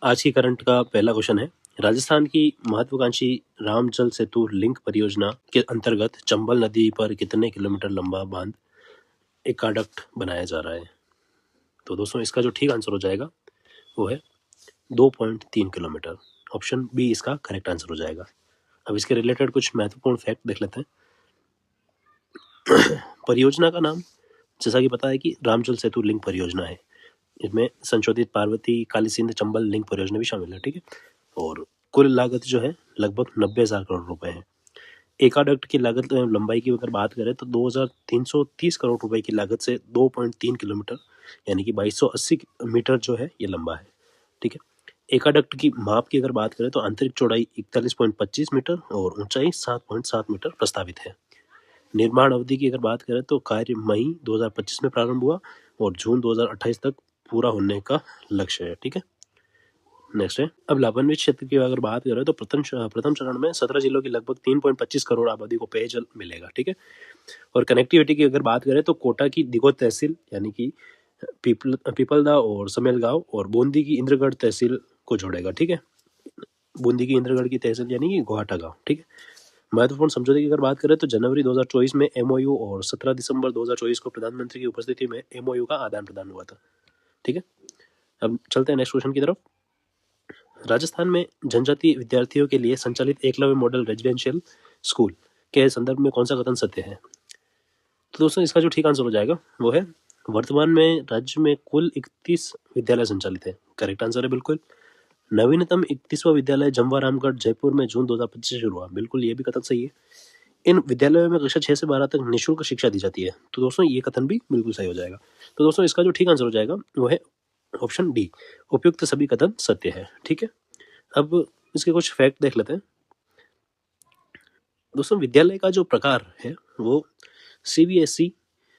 आज की करंट का पहला क्वेश्चन है, राजस्थान की महत्वाकांक्षी रामजल सेतु लिंक परियोजना के अंतर्गत चंबल नदी पर कितने किलोमीटर लंबा बांध एक्वाडक्ट बनाया जा रहा है। तो दोस्तों इसका जो ठीक आंसर हो जाएगा वो है 2.3 किलोमीटर। ऑप्शन बी इसका करेक्ट आंसर हो जाएगा। अब इसके रिलेटेड कुछ महत्वपूर्ण फैक्ट देख लेते हैं। परियोजना का नाम जैसा कि पता है कि रामजल सेतु लिंक परियोजना है। इसमें संशोधित पार्वती काली सिंध चंबल लिंक परियोजना भी शामिल है, ठीक है। और कुल लागत जो है लगभग 90,000 करोड़ रुपए है। एक्वाडक्ट की लागत लंबाई की अगर बात करें तो 2,330 करोड़ रुपए की लागत से 2.3 किलोमीटर यानी कि 2280 मीटर जो है ये लंबा है, ठीक है। एक्वाडक्ट की माप की अगर बात करें तो आंतरिक चौड़ाई 41.25 मीटर और ऊंचाई 7.7 मीटर प्रस्तावित है। निर्माण अवधि की अगर बात करें तो कार्य मई 2025 में प्रारंभ हुआ और जून 2028 तक पूरा होने का लक्ष्य है, ठीक है। नेक्स्ट है, अब लाभान्वित क्षेत्र की अगर बात करें तो प्रथम चरण में 17 जिलों की लगभग 3.25 करोड़ आबादी को पेयजल मिलेगा, ठीक है। और कनेक्टिविटी की अगर बात करें तो कोटा की दिगोत तहसील यानी कि पीपलदा और समेल गांव और बूंदी की इंद्रगढ़ तहसील को जोड़ेगा, ठीक है। बूंदी की इंद्रगढ़ की तहसील यानी कि गुहाटा गांव, ठीक है। महत्वपूर्ण समझौते की अगर बात करें तो जनवरी 2024 में एमओयू और 17 दिसंबर 2024 को प्रधानमंत्री की उपस्थिति में एमओयू का आदान प्रदान हुआ था, ठीक है। अब चलते हैं नेक्स्ट क्वेश्चन की तरफ। राजस्थान में जनजातीय विद्यार्थियों के लिए संचालित एकलव्य मॉडल रेजिडेंशियल स्कूल के संदर्भ में कौन सा कथन सत्य है। तो दोस्तों इसका जो ठीक आंसर हो जाएगा वो है, वर्तमान में राज्य में कुल 31 विद्यालय संचालित है। करेक्ट आंसर है बिल्कुल। नवीनतम 31वां विद्यालय जमवारामगढ़ जयपुर में जून 2025 से शुरू हुआ, बिल्कुल ये भी कथन सही है। इन विद्यालयों में कक्षा 6 से 12 तक निःशुल्क शिक्षा दी जाती है। तो दोस्तों ये कथन भी बिल्कुल सही हो जाएगा। तो दोस्तों इसका जो ठीक आंसर हो जाएगा वो है ऑप्शन डी, उपयुक्त सभी कथन सत्य है, ठीक है। अब इसके कुछ फैक्ट देख लेते हैं। दोस्तों विद्यालय का जो प्रकार है वो सीबीएसई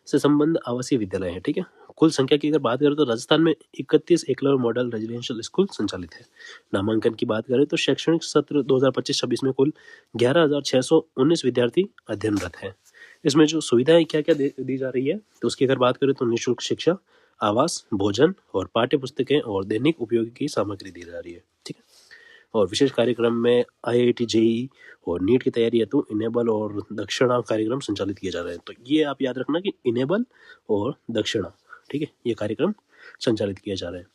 से संबंध आवासीय विद्यालय है, ठीक है। कुल संख्या की अगर बात करें तो राजस्थान में 31 एकलव्य मॉडल रेजिडेंशियल स्कूल संचालित है। नामांकन की बात करें तो शैक्षणिक सत्र 2025-26 में कुल 11,619 विद्यार्थी अध्ययनरत हैं। इसमें जो सुविधाएं क्या क्या दी जा रही है तो उसकी अगर बात करें तो निःशुल्क शिक्षा, आवास, भोजन और पाठ्य पुस्तकें और दैनिक उपयोगी की सामग्री दी जा रही है, ठीक है। और विशेष कार्यक्रम में आईआईटी जेईई और नीट की तैयारी हेतु इनेबल और दक्षिणा कार्यक्रम संचालित किए जा रहे हैं। तो ये आप याद रखना कि इनेबल और दक्षिणा, ठीक है, ये कार्यक्रम संचालित किए जा रहे हैं।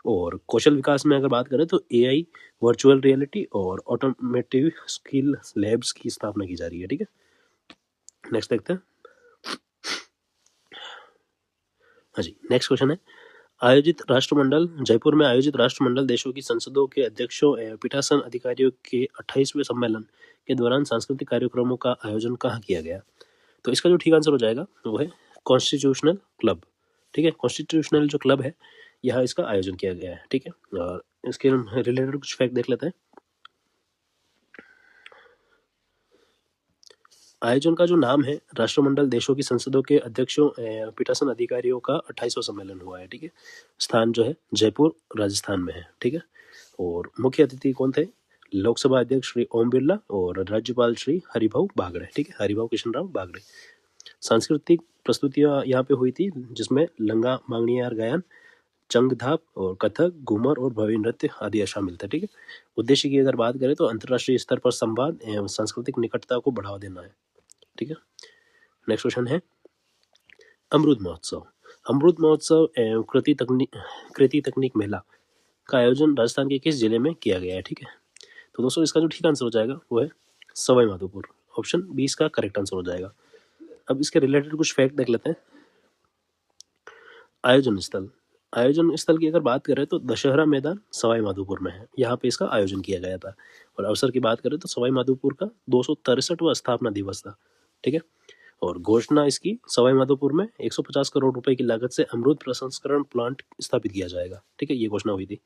और कौशल विकास में अगर बात करें तो एआई, वर्चुअल रियलिटी और ऑटोमेटिव स्किल लैब्स की स्थापना की जा रही है, ठीक है। नेक्स्ट देखते हैं। हाँ जी, नेक्स्ट क्वेश्चन है, आयोजित राष्ट्रमंडल जयपुर में आयोजित राष्ट्रमंडल देशों की संसदों के अध्यक्षों एवं पीठासन अधिकारियों के 28वें सम्मेलन के दौरान सांस्कृतिक कार्यक्रमों का आयोजन कहाँ किया गया। तो इसका जो ठीक आंसर हो जाएगा वो है कॉन्स्टिट्यूशनल क्लब, ठीक है। कॉन्स्टिट्यूशनल जो क्लब है यहाँ इसका आयोजन किया गया है, ठीक है। और इसके रिलेटेड कुछ फैक्ट देख लेते हैं। आयोजन का जो नाम है राष्ट्रमंडल देशों की संसदों के अध्यक्षों पीठासन अधिकारियों का 28वां सम्मेलन हुआ है, ठीक है। स्थान जो है जयपुर राजस्थान में है, ठीक है। और मुख्य अतिथि कौन थे, लोकसभा अध्यक्ष श्री ओम बिरला और राज्यपाल श्री हरिभाऊ बागड़े, ठीक है, हरिभाऊ कृष्ण राव बागड़े। सांस्कृतिक प्रस्तुतियां यहाँ पे हुई थी जिसमें लंगा मांगणियार गायन, चंगधाप और कथक, घूमर और भव्य नृत्य आदि शामिल थे, ठीक है। उद्देश्य की अगर बात करें तो अंतर्राष्ट्रीय स्तर पर संवाद एवं सांस्कृतिक निकटता को बढ़ावा देना है, ठीक है। नेक्स्ट क्वेश्चन है, अमृत महोत्सव। अमृत महोत्सव एवं कृति तकनीक मेला का आयोजन राजस्थान के किस जिले में किया गया है, ठीक है। तो दोस्तों इसका जो ठीक आंसर हो जाएगा वो है सवाई माधोपुर। ऑप्शन 20 का करेक्ट आंसर हो जाएगा। अब इसके रिलेटेड कुछ फैक्ट देख लेते हैं। आयोजन स्थल की अगर बात करें तो दशहरा मैदान सवाई माधोपुर में है, यहाँ पे इसका आयोजन किया गया था। और अवसर की बात करें तो सवाई माधोपुर का 263वां स्थापना दिवस था, ठीक है। और घोषणा इसकी सवाई माधोपुर में 150 करोड़ रुपए की लागत से अमरूद प्रसंस्करण प्लांट स्थापित किया जाएगा, ठीक है, ये घोषणा हुई थी।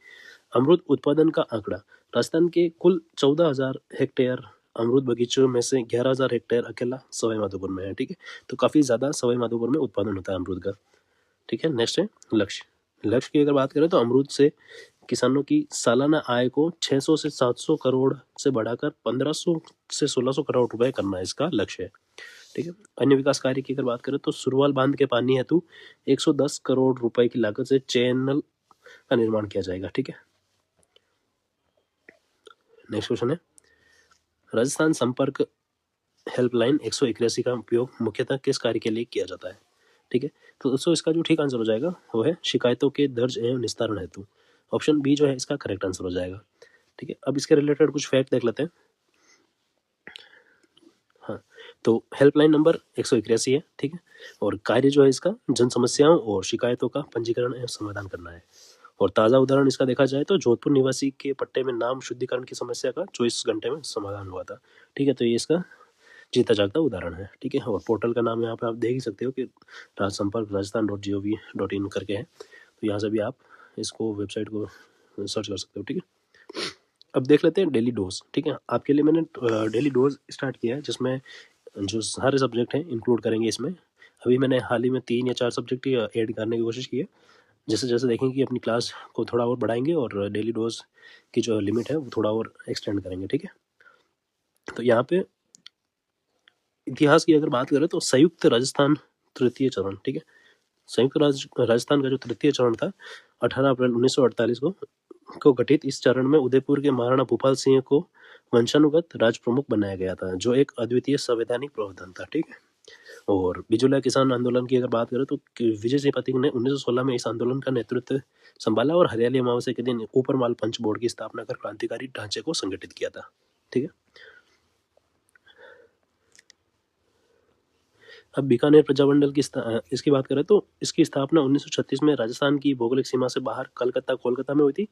अमरूद उत्पादन का आंकड़ा, राजस्थान के कुल 14,000 हेक्टेयर अमरूद बगीचों में से 11,000 हेक्टेयर अकेला सवाई माधोपुर में है, ठीक है। तो काफी ज्यादा सवाई माधोपुर में उत्पादन होता है अमरूद का, ठीक है। नेक्स्ट है लक्ष्य की अगर बात करें तो अमरूद से किसानों की सालाना आय को 600 से 700 करोड़ से बढ़ाकर 1500 से 1600 करोड़ रुपए करना इसका लक्ष्य है, ठीक है। अन्य विकास कार्य की अगर बात करें तो सुरवाल बांध के पानी हेतु 110 करोड़ रुपए की लागत से चैनल का निर्माण किया जाएगा, ठीक है। नेक्स्ट क्वेश्चन है, राजस्थान संपर्क हेल्पलाइन 181 का उपयोग मुख्यतः किस कार्य के लिए किया जाता है? ठीक है, तो दोस्तों इसका जो ठीक आंसर हो जाएगा वो है शिकायतों के दर्ज एवं निस्तारण हेतु। ऑप्शन बी जो है इसका करेक्ट आंसर हो जाएगा। ठीक है, अब इसके रिलेटेड कुछ फैक्ट देख लेते हैं। हाँ, तो हेल्पलाइन नंबर 181 है। ठीक है, और कार्य जो है इसका जन समस्याओं और शिकायतों का पंजीकरण एवं समाधान करना है। और ताज़ा उदाहरण इसका देखा जाए तो जोधपुर निवासी के पट्टे में नाम शुद्धिकरण की समस्या का 24 घंटे में समाधान हुआ था। ठीक है, तो ये इसका जीता जागता उदाहरण है। ठीक है, और पोर्टल का नाम यहाँ पे आप देख ही सकते हो कि rajsampark.rajasthan.gov.in करके है, तो यहाँ से भी आप इसको वेबसाइट को सर्च कर सकते हो। ठीक है, अब देख लेते हैं डेली डोज। ठीक है, आपके लिए मैंने डेली डोज स्टार्ट किया है जिसमें जो सारे सब्जेक्ट हैं इंक्लूड करेंगे इसमें। अभी मैंने हाल ही में 3 या 4 सब्जेक्ट ऐड करने की कोशिश की है। जैसे जैसे देखेंगे कि अपनी क्लास को थोड़ा और बढ़ाएंगे और डेली डोज की जो लिमिट है वो थोड़ा और एक्सटेंड करेंगे। ठीक है, तो यहाँ पे इतिहास की अगर बात करें तो संयुक्त राजस्थान तृतीय चरण। ठीक है, संयुक्त राजस्थान का जो तृतीय चरण था 18 अप्रैल 1948 को गठित। इस चरण में उदयपुर के महाराणा भूपाल सिंह को वंशानुगत राज प्रमुख बनाया गया था, जो एक अद्वितीय संवैधानिक प्रावधान था। ठीक है, और बिजुला किसान आंदोलन की अगर बात करें तो विजय सिंह पथिक ने 1916 में इस आंदोलन का नेतृत्व संभाला और हरियाली अमावस्या के दिन ऊपर माल पंच बोर्ड की स्थापना कर क्रांतिकारी ढांचे को संगठित किया था। ठीक है, अब बीकानेर प्रजामंडल की इसकी बात करें तो इसकी स्थापना 1936 में राजस्थान की भौगोलिक सीमा से बाहर कलकत्ता कोलकाता में हुई थी,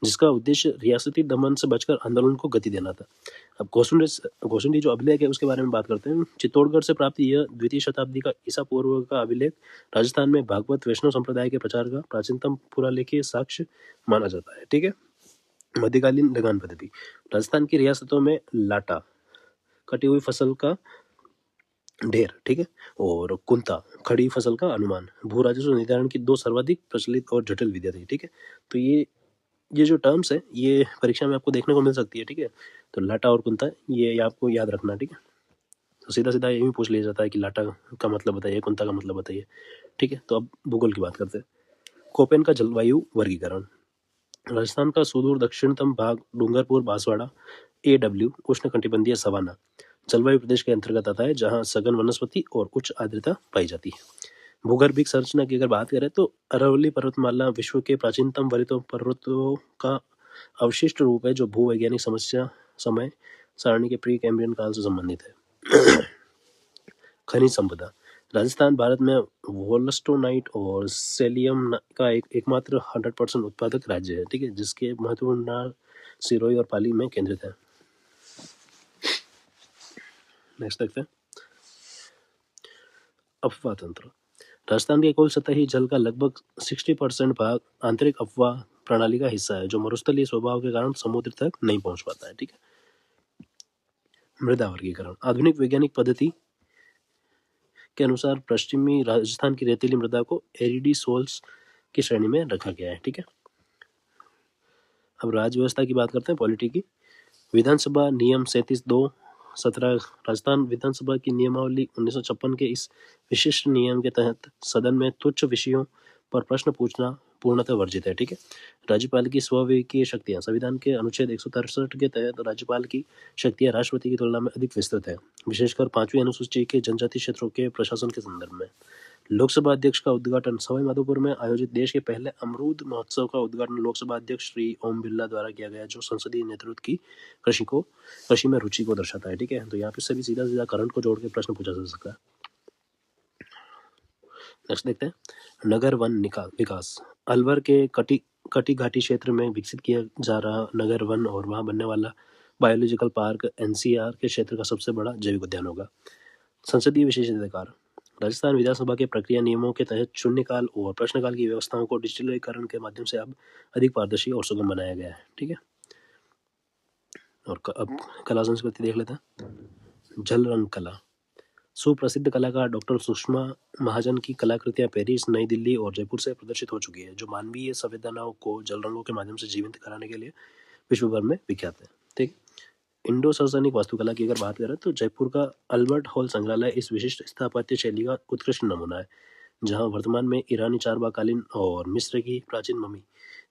जिसका उद्देश्य रियासती दमन से बचकर आंदोलन को गति देना था। अब गोशुंडी जो अभिलेख है उसके बारे में बात करते हैं। चित्तौड़गढ़ से प्राप्त यह द्वितीय शताब्दी का ईसा पूर्व का अभिलेख राजस्थान में भागवत वैष्णव संप्रदाय के प्रचार का प्राचीनतम पुरालेखीय साक्ष्य माना जाता है। ठीक है, मध्यकालीन लगान पद्धति राजस्थान की रियासतों में लाटा कटी हुई फसल का ढेर, ठीक है, और कुंता खड़ी फसल का अनुमान भू राजस्व निर्धारण की 2 सर्वाधिक प्रचलित और जटिल विधियां थी। ठीक है, तो ये जो टर्म्स है ये परीक्षा में आपको देखने को मिल सकती है। ठीक है, तो लाटा और कुंता ये आपको याद रखना। ठीक है, तो सीधा सीधा ये भी पूछ लिया जाता है कि लाटा का मतलब बताइए, कुंता का मतलब बताइए। ठीक है, तो अब भूगोल की बात करते हैं। कोपेन का जलवायु वर्गीकरण राजस्थान का सुदूर दक्षिणतम भाग डूंगरपुर बांसवाड़ा AW उष्णकटिबंधीय सवाना जलवायु प्रदेश के अंतर्गत आता है, जहां सघन वनस्पति और उच्च आर्द्रता पाई जाती है। भूगर्भिक संरचना की अगर बात करें तो अरावली पर्वतमाला विश्व के प्राचीनतम वरित पर्वतों का अवशिष्ट रूप है, जो भूवैज्ञानिक समस्या समय सारणी के प्री कैम्ब्रियन काल से संबंधित है। खनिज संपदा राजस्थान भारत में वोल्स्टोनाइट और सेलियम का एकमात्र 100% उत्पादक राज्य है। ठीक है, जिसके महत्वपूर्ण नार सिरोही और पाली में केंद्रित है। नेक्स्ट देखते हैं, अफवाह तंत्र राजस्थान के कुल सतही जल का लगभग 60% भाग आंतरिक अफवाह प्रणाली का हिस्सा है, जो मरुस्थलीय स्वभाव के कारण समुद्र तक नहीं पहुंच पाता है। ठीक है, मृदा वर्गीकरण आधुनिक वैज्ञानिक पद्धति के अनुसार पश्चिमी राजस्थान की रेतीली मृदा को एरिडी सोल्स की श्रेणी में रखा गया है। ठीक है, अब राज्य व्यवस्था की बात करते हैं, पॉलिटी की। विधानसभा नियम 37(2)(17) राजस्थान विधानसभा की नियमावली 1956 के इस विशिष्ट नियम के तहत सदन में तुच्छ विषयों पर प्रश्न पूछना पूर्णतः वर्जित है। ठीक है, राज्यपाल की स्वविवेकीय शक्तियां संविधान के अनुच्छेद 163 के तहत राज्यपाल की शक्तियां राष्ट्रपति की तुलना में अधिक विस्तृत है, विशेषकर 5वीं अनुसूची के जनजातीय क्षेत्रों के प्रशासन के संदर्भ में। लोकसभा अध्यक्ष का उद्घाटन सवाई माधोपुर में आयोजित देश के पहले अमरूद महोत्सव का उद्घाटन लोकसभा अध्यक्ष श्री ओम बिरला द्वारा किया गया, जो संसदीय नेतृत्व की कृषि में रुचि को दर्शाता है। ठीक है, तो यहाँ पे सभी सीधा सीधा करंट को जोड़ के प्रश्न पूछा जा सकता है। नेक्स्ट देखते हैं, नगर वन विकास अलवर के कटी घाटी क्षेत्र में विकसित किया जा रहा नगर वन और वहां बनने वाला बायोलॉजिकल पार्क NCR के क्षेत्र का सबसे बड़ा जैविक उद्यान होगा। संसदीय विशेषाधिकार राजस्थान विधानसभा के प्रक्रिया नियमों के तहत शून्यकाल और प्रश्नकाल की व्यवस्थाओं को डिजिटलीकरण के माध्यम से अब अधिक पारदर्शी और सुगम बनाया गया है। ठीक है, और अब कला संस्कृति देख लेते हैं। जल रंग कला सुप्रसिद्ध कलाकार डॉक्टर सुषमा महाजन की कलाकृतियां पेरिस, नई दिल्ली और जयपुर से प्रदर्शित हो चुकी है, जो मानवीय संवेदनाओं को जल रंगों के माध्यम से जीवंत कराने के लिए विश्व भर में विख्यात है। ठीक, इंडो सार्वजनिक वास्तुकला की अगर बात करें तो जयपुर का अल्बर्ट हॉल संग्रहालय इस विशिष्ट स्थापत्य शैली का उत्कृष्ट नमूना है, जहां वर्तमान में ईरानी चारबाकालीन और मिस्र की प्राचीन मम्मी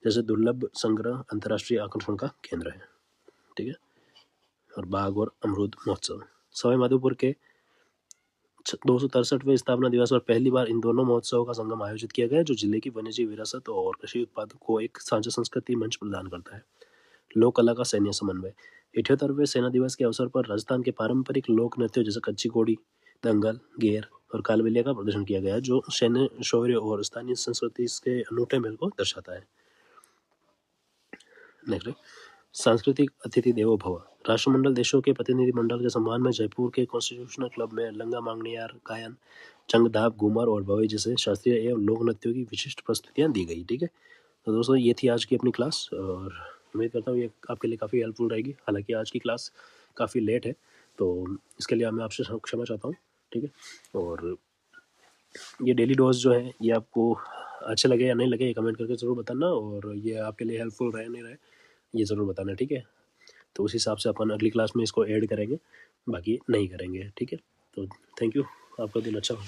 जैसे दुर्लभ संग्रह अंतर्राष्ट्रीय आकर्षण का केंद्र है। ठीक है, और बाग और अमरूद महोत्सव। सवाई माधोपुर के 263वें स्थापना दिवस पर पहली बार इन दोनों महोत्सवों का संगम आयोजित किया गया, जो जिले की वन्यजीव विरासत और कृषि उत्पादों को एक साझा संस्कृति मंच प्रदान करता है। लोक कला का सैन्य समन्वय। 78वें सेना दिवस के अवसर पर राजस्थान के पारंपरिक लोक नृत्यों जैसे कच्ची घोड़ी, दंगल, गेर और कालबेलिया का प्रदर्शन किया गया, जो सैन्य शौर्य और स्थानीय संस्कृति के अनूठे मेल को दर्शाता है। नेक्स्ट, सांस्कृतिक अतिथि देवो भव। राष्ट्रमंडल देशों के प्रतिनिधिमंडल के सम्मान में जयपुर के कॉन्स्टिट्यूशनल क्लब में लंगा मांगनियार गायन, चंगधाप, घूमर और भवई जैसे शास्त्रीय एवं लोक नृत्यों की विशिष्ट प्रस्तुतियां दी गई। ठीक है, तो दोस्तों ये थी आज की अपनी क्लास और उम्मीद करता हूँ ये आपके लिए काफ़ी हेल्पफुल रहेगी। हालांकि आज की क्लास काफ़ी लेट है, तो इसके लिए मैं आपसे क्षमा चाहता हूँ। ठीक है, और ये डेली डोज जो है ये आपको अच्छे लगे या नहीं लगे, ये कमेंट करके ज़रूर बताना, और ये आपके लिए हेल्पफुल रहे नहीं रहे ये ज़रूर बताना। ठीक है, तो उस हिसाब से अपन अगली क्लास में इसको ऐड करेंगे, बाकी नहीं करेंगे। ठीक है, तो थैंक यू, आपका दिन अच्छा हो।